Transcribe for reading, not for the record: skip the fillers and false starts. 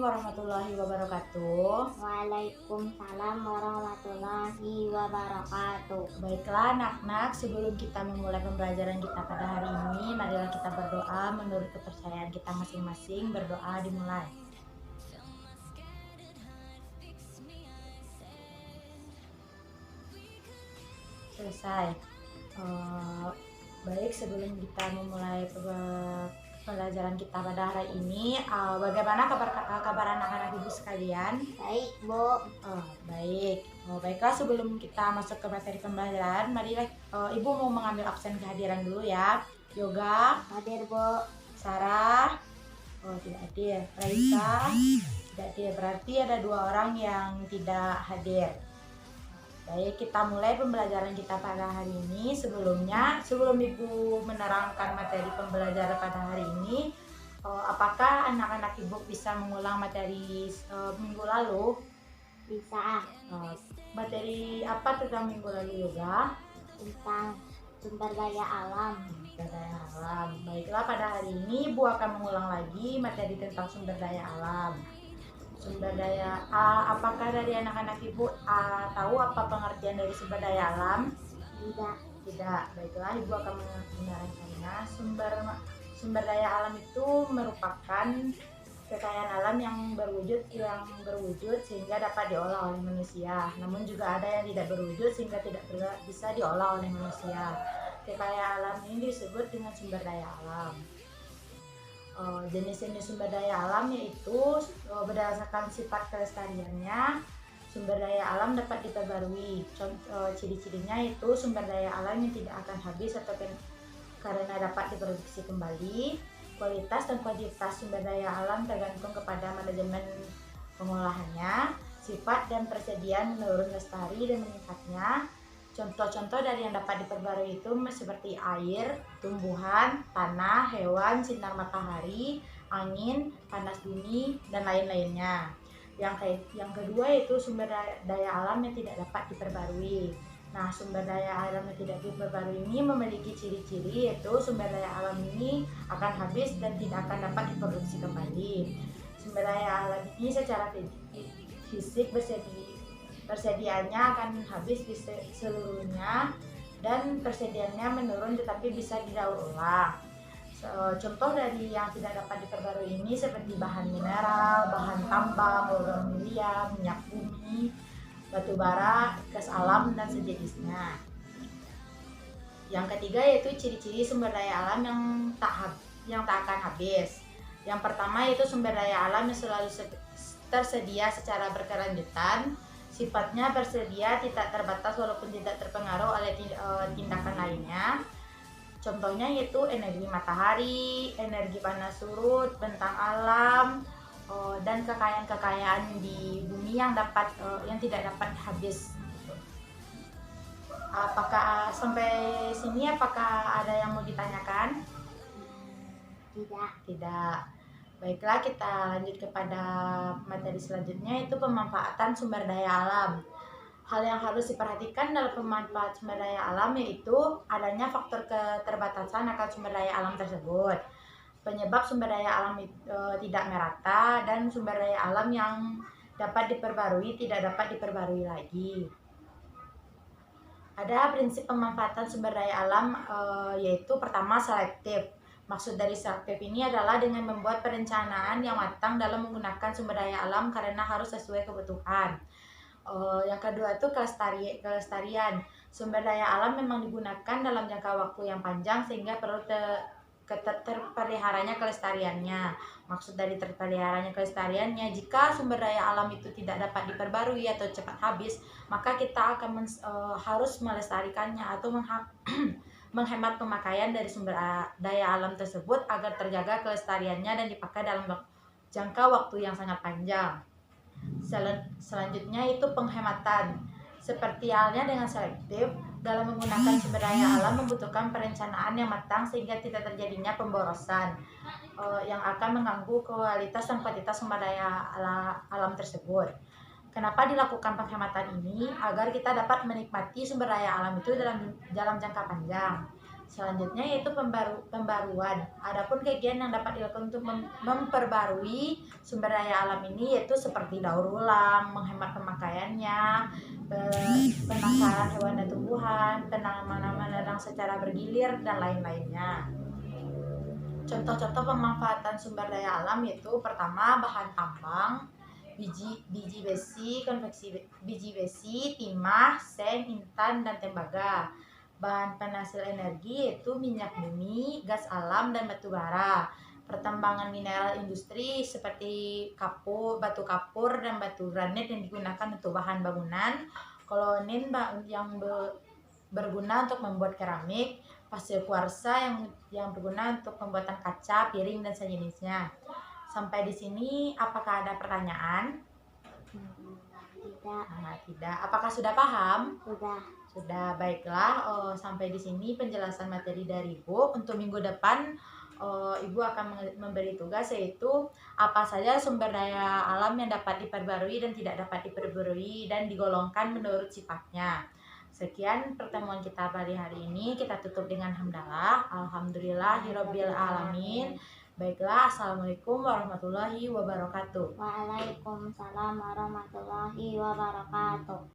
warahmatullahi wabarakatuh. Waalaikumsalam warahmatullahi wabarakatuh. Baiklah anak-anak, sebelum kita memulai pembelajaran kita pada hari ini, marilah kita berdoa menurut kepercayaan kita masing-masing. Berdoa dimulai. Selesai. Baik, sebelum kita memulai pembelajaran kita pada hari ini, bagaimana kabar anak-anak ibu sekalian? Baik, Bu. Baik. Baiklah, sebelum kita masuk ke materi pembelajaran, marilah ibu mau mengambil absen kehadiran dulu ya. Yoga, Hadir, Bu. Sarah, tidak hadir. Raisa, tidak hadir. Berarti ada 2 orang yang tidak hadir. Baik, kita mulai pembelajaran kita pada hari ini. Sebelum ibu menerangkan materi pembelajaran pada hari ini, apakah anak-anak ibu bisa mengulang materi minggu lalu? Bisa. Materi apa tentang minggu lalu, Yoga? Tentang sumber daya alam. Sumber daya alam. Baiklah, pada hari ini ibu akan mengulang lagi materi tentang sumber daya alam. Sumber daya, apakah dari anak-anak ibu tahu apa pengertian dari sumber daya alam? Tidak. Baiklah, ibu akan menerangkannya. Sumber daya alam itu merupakan kekayaan alam yang berwujud sehingga dapat diolah oleh manusia. Namun juga ada yang tidak berwujud sehingga tidak bisa diolah oleh manusia. Kekayaan alam ini disebut dengan sumber daya alam. Jenis-jenis sumber daya alam yaitu berdasarkan sifat kelestariannya, sumber daya alam dapat diperbarui. Ciri-cirinya itu sumber daya alam yang tidak akan habis atau karena dapat diproduksi kembali. Kualitas dan kuantitas sumber daya alam tergantung kepada manajemen pengolahannya. Sifat dan persediaan menurun lestari dan meningkatnya. Contoh-contoh dari yang dapat diperbarui itu seperti air, tumbuhan, tanah, hewan, sinar matahari, angin, panas bumi, dan lain-lainnya. Yang kedua yaitu sumber daya alam yang tidak dapat diperbarui. Nah, sumber daya alam yang tidak diperbarui ini memiliki ciri-ciri, yaitu sumber daya alam ini akan habis dan tidak akan dapat diproduksi kembali. Sumber daya alam ini secara fisik persediaannya akan habis di seluruhnya dan persediaannya menurun tetapi bisa didaur ulang. Contoh dari yang tidak dapat diperbarui ini seperti bahan mineral, bahan tambang, logam mulia, minyak bumi, batu bara, gas alam, dan sejenisnya. Yang ketiga yaitu ciri-ciri sumber daya alam yang tak akan habis. Yang pertama yaitu sumber daya alam yang selalu tersedia secara berkelanjutan. Sifatnya bersedia, tidak terbatas walaupun tidak terpengaruh oleh tindakan lainnya. Contohnya yaitu energi matahari, energi panas surut, bentang alam, dan kekayaan-kekayaan di bumi yang tidak dapat habis. Apakah sampai sini ada yang mau ditanyakan? Tidak. Baiklah, kita lanjut kepada materi selanjutnya, yaitu pemanfaatan sumber daya alam. Hal yang harus diperhatikan dalam pemanfaatan sumber daya alam yaitu adanya faktor keterbatasan akan sumber daya alam tersebut, penyebab sumber daya alam tidak merata, dan sumber daya alam yang dapat diperbarui tidak dapat diperbarui lagi. Ada prinsip pemanfaatan sumber daya alam yaitu pertama, selektif. Maksud dari selektif ini adalah dengan membuat perencanaan yang matang dalam menggunakan sumber daya alam karena harus sesuai kebutuhan. Yang kedua itu kelestarian. Sumber daya alam memang digunakan dalam jangka waktu yang panjang sehingga perlu terpeliharanya kelestariannya. Maksud dari terpeliharanya kelestariannya, jika sumber daya alam itu tidak dapat diperbarui atau cepat habis, maka kita akan harus melestarikannya atau menghemat pemakaian dari sumber daya alam tersebut agar terjaga kelestariannya dan dipakai dalam jangka waktu yang sangat panjang. Selanjutnya itu penghematan. Seperti halnya dengan selektif, dalam menggunakan sumber daya alam membutuhkan perencanaan yang matang sehingga tidak terjadinya pemborosan yang akan mengganggu kualitas dan kuantitas sumber daya alam tersebut. Kenapa dilakukan penghematan ini? Agar kita dapat menikmati sumber daya alam itu dalam jangka panjang. Selanjutnya yaitu pembaruan. Adapun kegiatan yang dapat dilakukan untuk memperbarui sumber daya alam ini yaitu seperti daur ulang, menghemat pemakaiannya, penangkaran hewan dan tumbuhan, penanaman ladang secara bergilir, dan lain-lainnya. Contoh-contoh pemanfaatan sumber daya alam yaitu pertama bahan tambang, biji besi, konveksi biji besi, timah, seng, intan, dan tembaga. Bahan penghasil energi yaitu minyak bumi, gas alam, dan batu bara. Pertambangan mineral industri seperti batu kapur, dan batu granit yang digunakan untuk bahan bangunan. Kolonin yang berguna untuk membuat keramik, pasir kuarsa yang berguna untuk pembuatan kaca, piring, dan sejenisnya. Sampai di sini apakah ada pertanyaan? Tidak. Tidak. Apakah sudah paham? Sudah. Sudah, baiklah. Sampai di sini penjelasan materi dari Ibu. Untuk minggu depan Ibu akan memberi tugas yaitu apa saja sumber daya alam yang dapat diperbarui dan tidak dapat diperbarui dan digolongkan menurut sifatnya. Sekian pertemuan kita pada hari ini. Kita tutup dengan hamdalah. Alhamdulillahirabbil alamin. Baiklah, assalamualaikum warahmatullahi wabarakatuh. Waalaikumsalam warahmatullahi wabarakatuh.